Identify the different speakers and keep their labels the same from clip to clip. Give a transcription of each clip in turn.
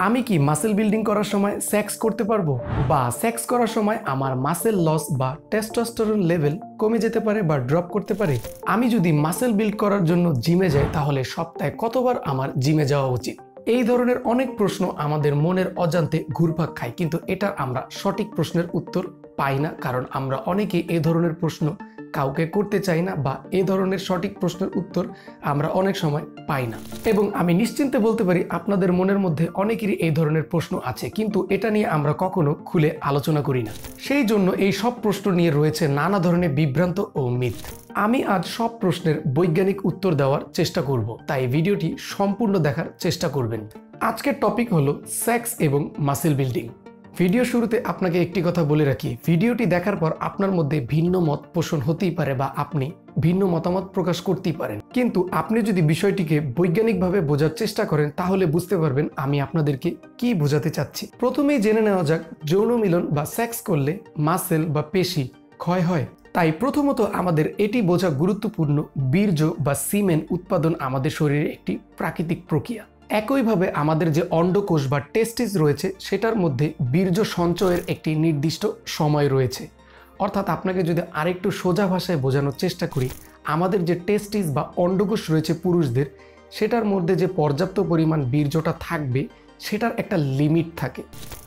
Speaker 1: আমি কি muscle building করার সময় সেক্স করতে পারবো, বা সেক্স করার সময় আমার মাসেল লস বা টেস্টোস্টেরন লেভেল কমে যেতে পারে বা ড্রপ করতে পারে? আমি যদি মাসেল বিল্ড করার জন্য জিমে যাই তাহলে সপ্তাহে কতবার আমার জিমে যাওয়া উচিত? এই ধরনের অনেক প্রশ্ন আমাদের মনের অজান্তে ঘুরপাক খায়, কিন্তু এটা আমরা সঠিক প্রশ্নের উত্তর পাই না, কারণ আমরা অনেকেই এই ধরনের প্রশ্ন কাউকে করতে চাই না, বা এই ধরনের সঠিক প্রশ্নের উত্তর আমরা অনেক সময় পাই না। এবং আমি নিশ্চিন্তে বলতে পারি আপনাদের মনের মধ্যে অনেকেরই এই ধরনের প্রশ্ন আছে, কিন্তু এটা নিয়ে আমরা কখনো খুলে আলোচনা করি না। সেই জন্য এই সব প্রশ্ন নিয়ে রয়েছে নানা ধরনের বিভ্রান্ত ও মিথ। আমি আজ সব প্রশ্নের বৈজ্ঞানিক উত্তর দেওয়ার চেষ্টা করব, তাই ভিডিওটি সম্পূর্ণ দেখার চেষ্টা করবেন। আজকের টপিক হলো সেক্স এবং মাসেল বিল্ডিং। ভিডিও শুরুতে আপনাকে একটি কথা বলে রাখি, ভিডিওটি দেখার পর আপনার মধ্যে ভিন্ন মত পোষণ হতেই পারে বা আপনি ভিন্ন মতামত প্রকাশ করতেই পারেন, কিন্তু আপনি যদি বিষয়টিকে বৈজ্ঞানিকভাবে বোঝার চেষ্টা করেন তাহলে বুঝতে পারবেন আমি আপনাদেরকে কি বোঝাতে চাচ্ছি। প্রথমেই জেনে নেওয়া যাক, যৌন মিলন বা সেক্স করলে মাসেল বা পেশি ক্ষয় হয়। তাই প্রথমত আমাদের এটি বোঝা গুরুত্বপূর্ণ, বীর্য বা সিমেন উৎপাদন আমাদের শরীরে একটি প্রাকৃতিক প্রক্রিয়া। একইভাবে আমাদের যে অন্ডকোষ বা টেস্টিস রয়েছে সেটার মধ্যে বীর্য সঞ্চয়ের একটি নির্দিষ্ট সময় রয়েছে। অর্থাৎ আপনাকে যদি আরেকটু সোজা ভাষায় বোঝানোর চেষ্টা করি, আমাদের যে টেস্টিস বা অন্ডকোষ রয়েছে পুরুষদের, সেটার মধ্যে যে পর্যাপ্ত পরিমাণ বীর্যটা থাকবে সেটার একটা লিমিট থাকে।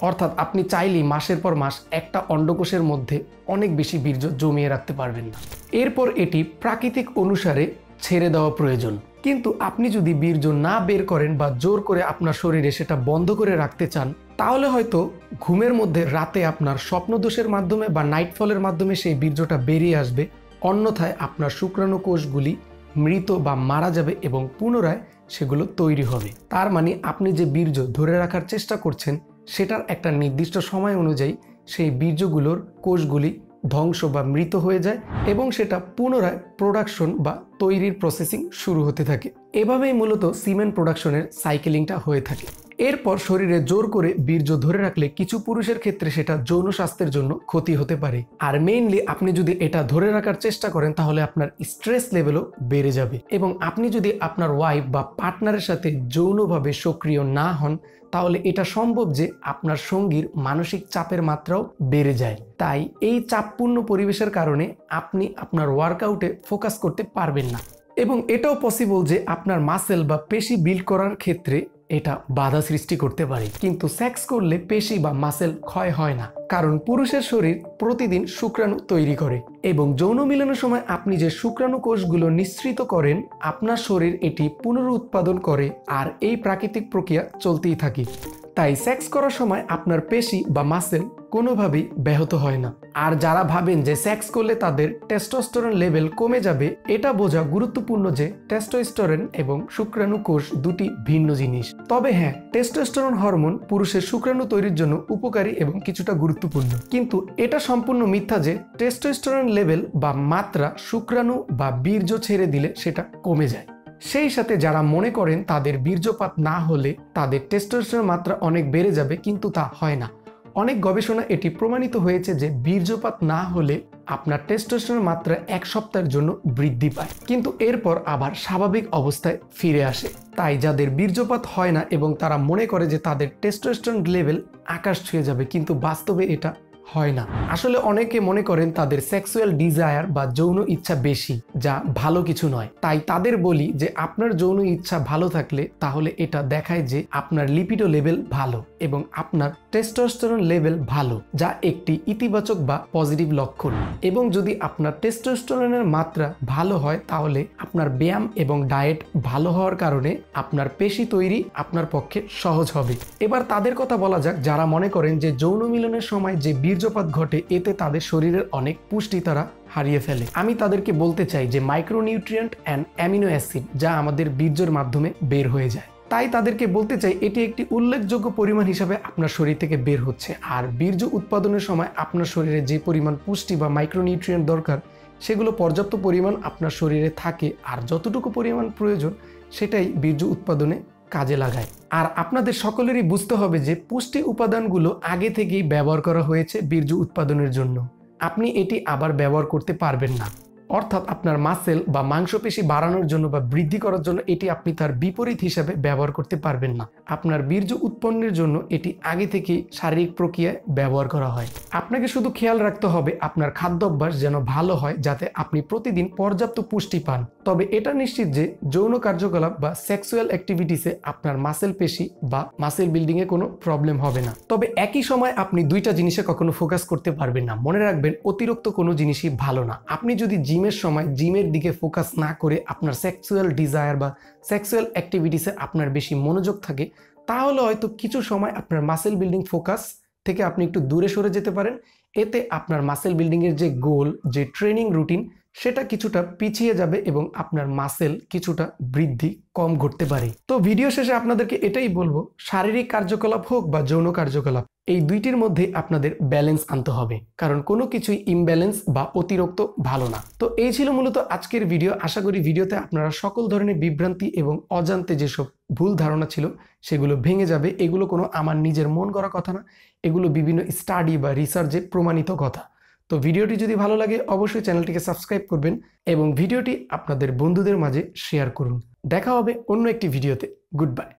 Speaker 1: অর্থাৎ আপনি চাইলেই মাসের পর মাস একটা অন্ডকোষের মধ্যে অনেক বেশি বীর্য জমিয়ে রাখতে পারবেন না। এরপর এটি প্রাকৃতিক অনুসারে ছেড়ে দেওয়া প্রয়োজন। কিন্তু আপনি যদি বীর্য না বের করেন বা জোর করে আপনার শরীরে সেটা বন্ধ করে রাখতে চান, তাহলে হয়তো ঘুমের মধ্যে রাতে আপনার স্বপ্নদোষের মাধ্যমে বা নাইটফলের মাধ্যমে সেই বীর্যটা বেরিয়ে আসবে। অন্যথায় আপনার শুক্রাণু কোষগুলি মৃত বা মারা যাবে এবং পুনরায় সেগুলো তৈরি হবে। তার মানে আপনি যে বীর্য ধরে রাখার চেষ্টা করছেন সেটার একটা নির্দিষ্ট সময় অনুযায়ী সেই বীর্যগুলোর কোষগুলি ধ্বংস বা মৃত হয়ে যায় এবং সেটা পুনরায় প্রোডাকশন বা তৈরির প্রসেসিং শুরু হতে থাকে। এভাবেই মূলত সিমেন প্রোডাকশনের সাইকেলিংটা হয়ে থাকে। এরপর শরীরে জোর করে বীর্য ধরে রাখলে কিছু পুরুষের ক্ষেত্রে সেটা যৌন স্বাস্থ্যের জন্য ক্ষতি হতে পারে। আর মেইনলি আপনি যদি এটা ধরে রাখার চেষ্টা করেন তাহলে আপনার স্ট্রেস লেভেলও বেড়ে যাবে, এবং আপনি যদি আপনার ওয়াইফ বা পার্টনারের সাথে যৌনভাবে সক্রিয় না হন তাহলে এটা সম্ভব যে আপনার সঙ্গীর মানসিক চাপের মাত্রাও বেড়ে যায়। তাই এই চাপপূর্ণ পরিবেশের কারণে আপনি আপনার ওয়ার্কআউটে ফোকাস করতে পারবেন না, এবং এটাও পসিবল যে আপনার মাসেল বা পেশি বিল্ড করার ক্ষেত্রে এটা বাধা সৃষ্টি করতে পারে। কিন্তু সেক্স করলে পেশি বা মাসেল ক্ষয় হয় না, কারণ পুরুষের শরীর প্রতিদিন শুক্রাণু তৈরি করে, এবং যৌন মিলনের সময় আপনি যে শুক্রাণু কোষগুলো নিঃসৃত করেন আপনার শরীর এটি পুনরুৎপাদন করে, আর এই প্রাকৃতিক প্রক্রিয়া চলতেই থাকে। তাই সেক্স করার সময় আপনার পেশি বা মাসেল কোনোভাবেই ব্যাহত হয় না। আর যারা ভাবেন যে সেক্স করলে তাদের টেস্টোস্টেরন লেভেল কমে যাবে, এটা বোঝা গুরুত্বপূর্ণ যে টেস্টোস্টেরন এবং শুক্রাণু কোষ দুটি ভিন্ন জিনিস। তবে হ্যাঁ, টেস্টোস্টেরন হরমোন পুরুষের শুক্রাণু তৈরির জন্য উপকারী এবং কিছুটা গুরুত্বপূর্ণ, কিন্তু এটা সম্পূর্ণ মিথ্যা যে টেস্টোস্টেরন লেভেল বা মাত্রা শুক্রাণু বা বীর্য ছেড়ে দিলে সেটা কমে যায়। সেই সাথে যারা মনে করেন তাদের বীর্যপাত না হলে তাদের টেস্টোস্টেরন মাত্রা অনেক বেড়ে যাবে, কিন্তু তা হয় না। অনেক গবেষণা এটি প্রমাণিত হয়েছে যে বীর্যপাত না হলে আপনার টেস্টোস্টেরন মাত্রা এক সপ্তাহের জন্য বৃদ্ধি পায়, কিন্তু এরপর আবার স্বাভাবিক অবস্থায় ফিরে আসে। তাই যাদের বীর্যপাত হয় না এবং তারা মনে করে যে তাদের টেস্টোস্টেরন লেভেল আকাশ ছুঁয়ে যাবে, কিন্তু বাস্তবে এটা হয় না। আসলে অনেকে মনে করেন তাদের সেক্সুয়াল ডিজায়ার বা যৌন ইচ্ছা বেশি, যা ভালো কিছু নয়। তাই তাদের বলি যে আপনার যৌন ইচ্ছা ভালো থাকলে তাহলে এটা দেখায় যে আপনার লিপিডো লেভেল ভালো এবং আপনার টেস্টোস্টেরন লেভেল ভালো, যা একটি ইতিবাচক বা পজিটিভ লক্ষণ। এবং যদি আপনার টেস্টোস্টেরনের মাত্রা ভালো হয় তাহলে আপনার ব্যায়াম এবং ডায়েট ভালো হওয়ার কারণে আপনার পেশি তৈরি আপনার পক্ষে সহজ হবে। এবার তাদের কথা বলা যাক যারা মনে করেন যে যৌন মিলনের সময় যে বীর্যপাত ঘটে এতে তাদের শরীরের অনেক পুষ্টি তারা হারিয়ে ফেলে। আমি তাদেরকে বলতে চাই যে মাইক্রোনিউট্রিয়েন্ট অ্যান্ড অ্যামিনো অ্যাসিড যা আমাদের বীর্যের মাধ্যমে বের হয়ে যায়, তাই তাদেরকে বলতে চাই এটি একটি উল্লেখযোগ্য পরিমাণ হিসাবে আপনার শরীর থেকে বের হচ্ছে। আর বীর্য উৎপাদনের সময় আপনার শরীরে যে পরিমাণ পুষ্টি বা মাইক্রোনিউট্রিয়েন্ট দরকার সেগুলো পর্যাপ্ত পরিমাণ আপনার শরীরে থাকে, আর যতটুকু পরিমাণ প্রয়োজন সেটাই বীর্য উৎপাদনে কাজে লাগায়। আর আপনাদের সকলেরই বুঝতে হবে যে পুষ্টি উপাদানগুলো আগে থেকেই ব্যবহার করা হয়েছে বীর্য উৎপাদনের জন্য, আপনি এটি আবার ব্যবহার করতে পারবেন না। অর্থাৎ আপনার মাসেল বা মাংসপেশি বাড়ানোর জন্য বা বৃদ্ধি করার জন্য এটি আপনি তার বিপরীত হিসাবে ব্যবহার করতে পারবেন না। আপনার বীর্য উৎপন্নের জন্য এটি আগে থেকেই শারীরিক প্রক্রিয়ায় ব্যবহার করা হয়। আপনাকে শুধু খেয়াল রাখতে হবে আপনার খাদ্যাভ্যাস যেন ভালো হয়, যাতে আপনি প্রতিদিন পর্যাপ্ত পুষ্টি পান। তবে এটা নিশ্চিত যে যৌন কার্যকলাপ বা সেক্সুয়াল অ্যাক্টিভিটিসে আপনার মাসেল পেশি বা মাসেল বিল্ডিং এ কোনো প্রবলেম হবে না। তবে একই সময় আপনি দুইটা জিনিসে কখনো ফোকাস করতে পারবেন না। মনে রাখবেন, অতিরিক্ত কোনো জিনিসই ভালো না। আপনি যদি জিমের সময় জিমের দিকে ফোকাস না করে আপনার সেক্সুয়াল ডিজায়ার বা সেক্সুয়াল অ্যাক্টিভিটিসে আপনার বেশি মনোযোগ থাকে, তাহলে হয়তো কিছু সময় আপনার মাসেল বিল্ডিং ফোকাস থেকে আপনি একটু দূরে সরে যেতে পারেন। এতে আপনার মাসেল বিল্ডিং এর যে গোল, যে ট্রেনিং রুটিন, সেটা কিছুটা পিছিয়ে যাবে এবং আপনার মাসেল কিছুটা বৃদ্ধি কম ঘটতে পারে। তো ভিডিও শেষে আপনাদেরকে এটাই বলবো, শারীরিক কার্যকলাপ হোক বা যৌন কার্যকলাপ, এই দুইটির মধ্যে আপনাদের ব্যালেন্স আনতে হবে, কারণ কোনো কিছুই ইমব্যালেন্স বা অতিরিক্ত ভালো না। তো এই ছিল মূলত আজকের ভিডিও। আশা করি ভিডিওতে আপনারা সকল ধরনের বিভ্রান্তি এবং অজান্তে যেসব ভুল ধারণা ছিল সেগুলো ভেঙে যাবে। এগুলো কোনো আমার নিজের মন করা কথা না, এগুলো বিভিন্ন স্টাডি বা রিসার্চে প্রমাণিত কথা। তো ভিডিওটি যদি ভালো লাগে অবশ্যই চ্যানেলটিকে সাবস্ক্রাইব করবেন এবং ভিডিওটি আপনাদের বন্ধুদের মাঝে শেয়ার করুন। দেখা হবে অন্য একটি ভিডিওতে। Good bye.